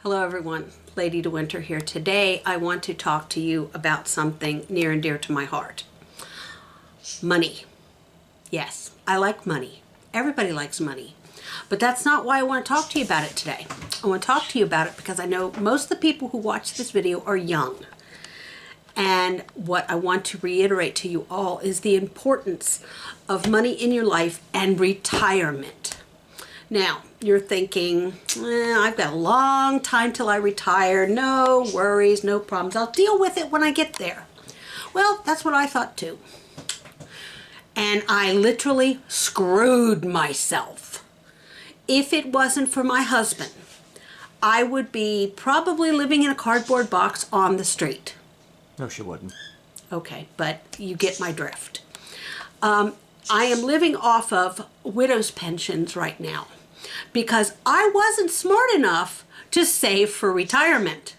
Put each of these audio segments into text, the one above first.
Hello everyone, Ladydewinter here. Today I want to talk to you about something near and dear to my heart. Money. Yes, I like money. Everybody likes money. But that's not why I want to talk to you about it today. I want to talk to you about it because I know most of the people who watch this video are young. And what I want to reiterate to you all is the importance of money in your life and retirement. Now, you're thinking, I've got a long time till I retire. No worries, no problems. I'll deal with it when I get there. Well, that's what I thought too. And I literally screwed myself. If it wasn't for my husband, I would be probably living in a cardboard box on the street. No, she wouldn't. Okay, but you get my drift. I am living off of widow's pensions right now because I wasn't smart enough to save for retirement.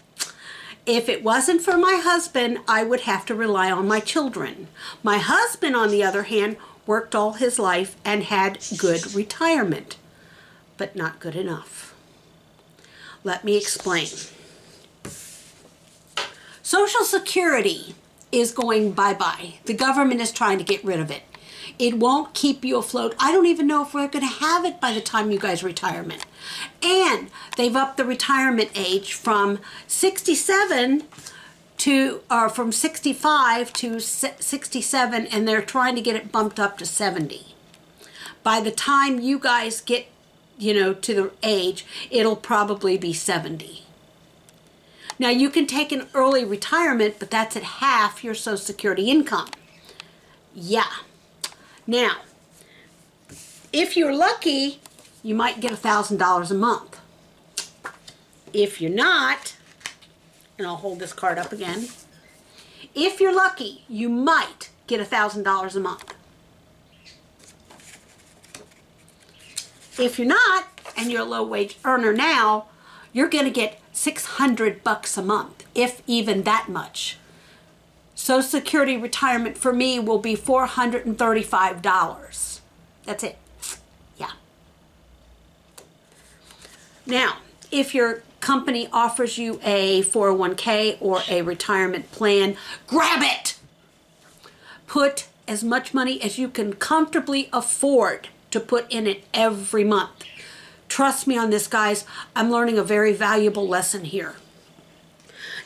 If it wasn't for my husband, I would have to rely on my children. My husband, on the other hand, worked all his life and had good retirement, but not good enough. Let me explain. Social Security is going bye-bye. The government is trying to get rid of it. It won't keep you afloat. I don't even know if we're going to have it by the time you guys retirement. And they've upped the retirement age from 67 to, or from 65 to 67, and they're trying to get it bumped up to 70. By the time you guys get, to the age, it'll probably be 70. Now, you can take an early retirement, but that's at half your Social Security income. Yeah. Now, if you're lucky, you might get $1,000 a month. If you're not, and I'll hold this card up again, if you're lucky, you might get $1,000 a month. If you're not, and you're a low-wage earner now, you're going to get $600 a month, if even that much. Social Security retirement for me will be $435. That's it. Yeah. Now, if your company offers you a 401k or a retirement plan, grab it. Put as much money as you can comfortably afford to put in it every month. Trust me on this, guys. I'm learning a very valuable lesson here.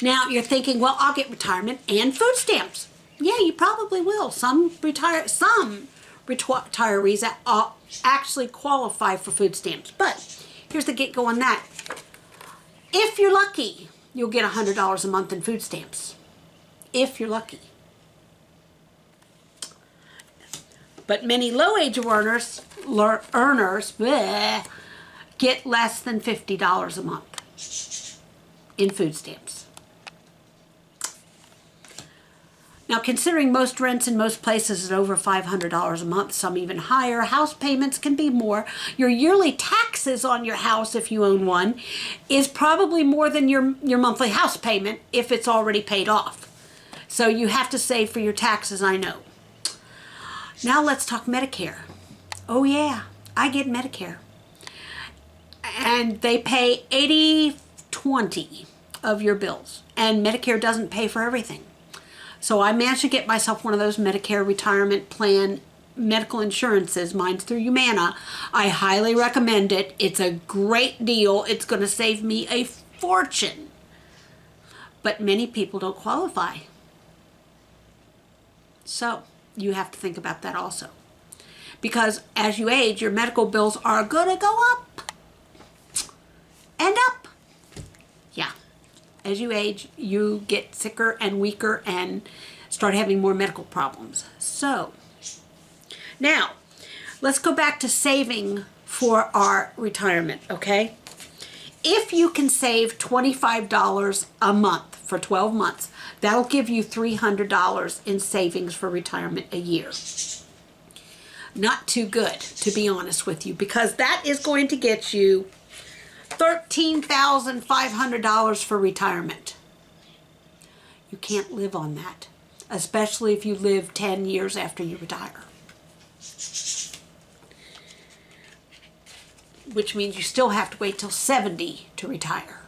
Now, you're thinking, well, I'll get retirement and food stamps. Yeah, you probably will. Some retirees actually qualify for food stamps. But here's the get-go on that. If you're lucky, you'll get $100 a month in food stamps. If you're lucky. But many low-wage earners get less than $50 a month in food stamps. Now, considering most rents in most places is over $500 a month, some even higher, house payments can be more. Your yearly taxes on your house, if you own one, is probably more than your monthly house payment if it's already paid off. So you have to save for your taxes, I know. Now let's talk Medicare. Oh yeah, I get Medicare. And they pay 80-20 of your bills. And Medicare doesn't pay for everything. So I managed to get myself one of those Medicare retirement plan medical insurances. Mine's through Humana. I highly recommend it. It's a great deal. It's going to save me a fortune. But many people don't qualify. So you have to think about that also. Because as you age, your medical bills are going to go up and up. Yeah. As you age, you get sicker and weaker and start having more medical problems. So, now, let's go back to saving for our retirement, okay? If you can save $25 a month for 12 months, that'll give you $300 in savings for retirement a year. Not too good, to be honest with you, because that is going to get you $13,500 for retirement. You can't live on that, especially if you live 10 years after you retire. Which means you still have to wait till 70 to retire.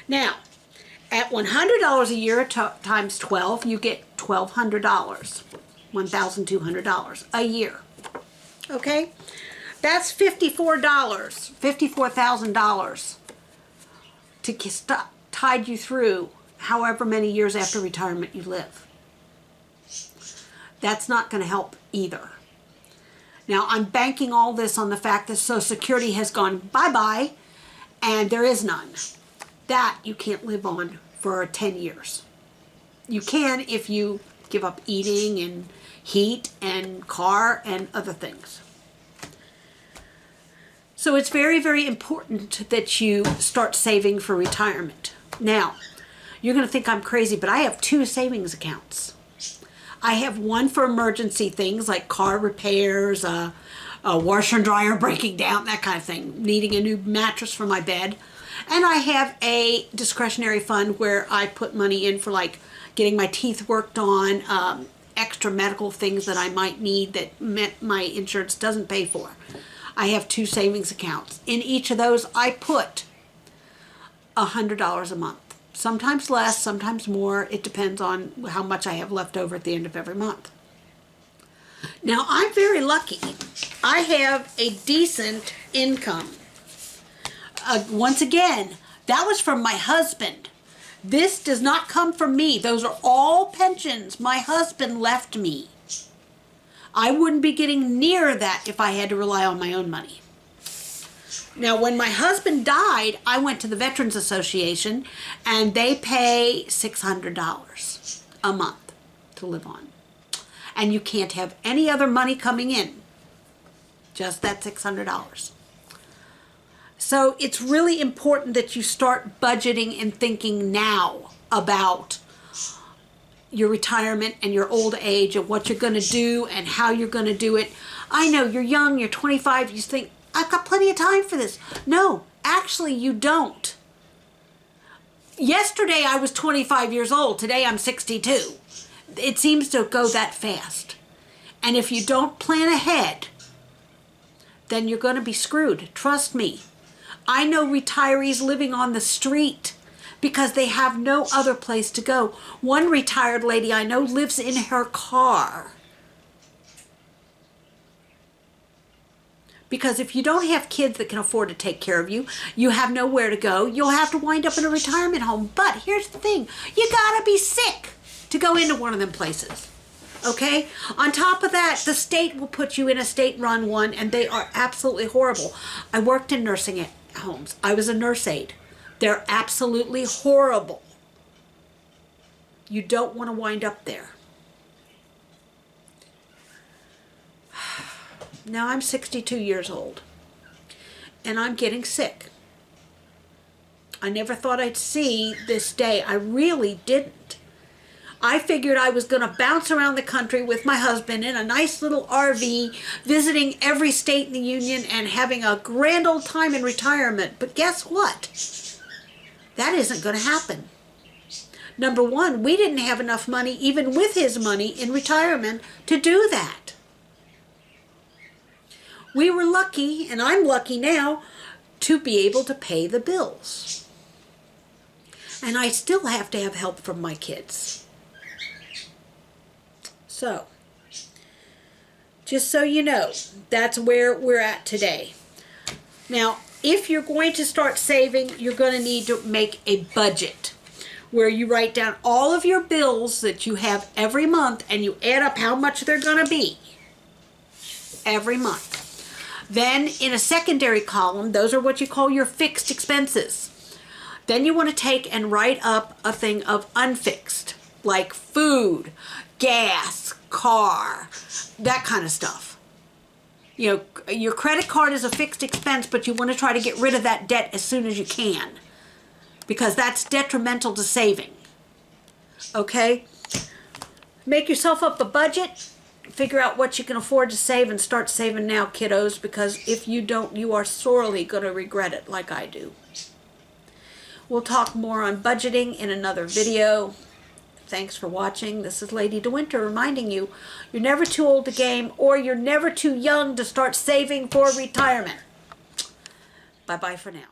Now, at $100 a year times 12, you get $1,200, $1,200 a year. Okay? That's $54,000 to tide you through however many years after retirement you live. That's not going to help either. Now, I'm banking all this on the fact that Social Security has gone bye-bye and there is none. That you can't live on for 10 years. You can if you give up eating and heat and car and other things. So it's very, very important that you start saving for retirement. Now, you're going to think I'm crazy, but I have 2 savings accounts. I have one for emergency things like car repairs, a washer and dryer breaking down, that kind of thing, needing a new mattress for my bed. And I have a discretionary fund where I put money in for like getting my teeth worked on, extra medical things that I might need that my insurance doesn't pay for. I have 2 savings accounts. In each of those, I put $100 a month. Sometimes less, sometimes more. It depends on how much I have left over at the end of every month. Now, I'm very lucky. I have a decent income. Once again, that was from my husband. This does not come from me. Those are all pensions my husband left me. I wouldn't be getting near that if I had to rely on my own money. Now, when my husband died, I went to the Veterans Association, and they pay $600 a month to live on. And you can't have any other money coming in, just that $600. So it's really important that you start budgeting and thinking now about your retirement and your old age and what you're going to do and how you're going to do it. I know you're young, you're 25, you think, I've got plenty of time for this. No, actually you don't. Yesterday I was 25 years old. Today I'm 62. It seems to go that fast. And if you don't plan ahead, then you're going to be screwed. Trust me. I know retirees living on the street because they have no other place to go. One retired lady I know lives in her car. Because if you don't have kids that can afford to take care of you, you have nowhere to go, you'll have to wind up in a retirement home. But here's the thing, you gotta be sick to go into one of them places, okay? On top of that, the state will put you in a state-run one, and they are absolutely horrible. I worked in nursing homes. I was a nurse aide. They're absolutely horrible. You don't want to wind up there. Now I'm 62 years old, and I'm getting sick. I never thought I'd see this day. I really didn't. I figured I was going to bounce around the country with my husband in a nice little RV, visiting every state in the union and having a grand old time in retirement. But guess what? That isn't going to happen. Number one, we didn't have enough money, even with his money, in retirement to do that. We were lucky, and I'm lucky now, to be able to pay the bills. And I still have to have help from my kids. So, just so you know, that's where we're at today. Now, if you're going to start saving, you're going to need to make a budget where you write down all of your bills that you have every month and you add up how much they're going to be every month. Then in a secondary column, those are what you call your fixed expenses. Then you want to take and write up a thing of unfixed, like food, gas, car, that kind of stuff. You know, your credit card is a fixed expense, but you want to try to get rid of that debt as soon as you can, because that's detrimental to saving. Okay? Make yourself up a budget. Figure out what you can afford to save and start saving now, kiddos, because if you don't, you are sorely going to regret it like I do. We'll talk more on budgeting in another video. Thanks for watching. This is Ladydewinter reminding you, you're never too old to game, or you're never too young to start saving for retirement. Bye-bye for now.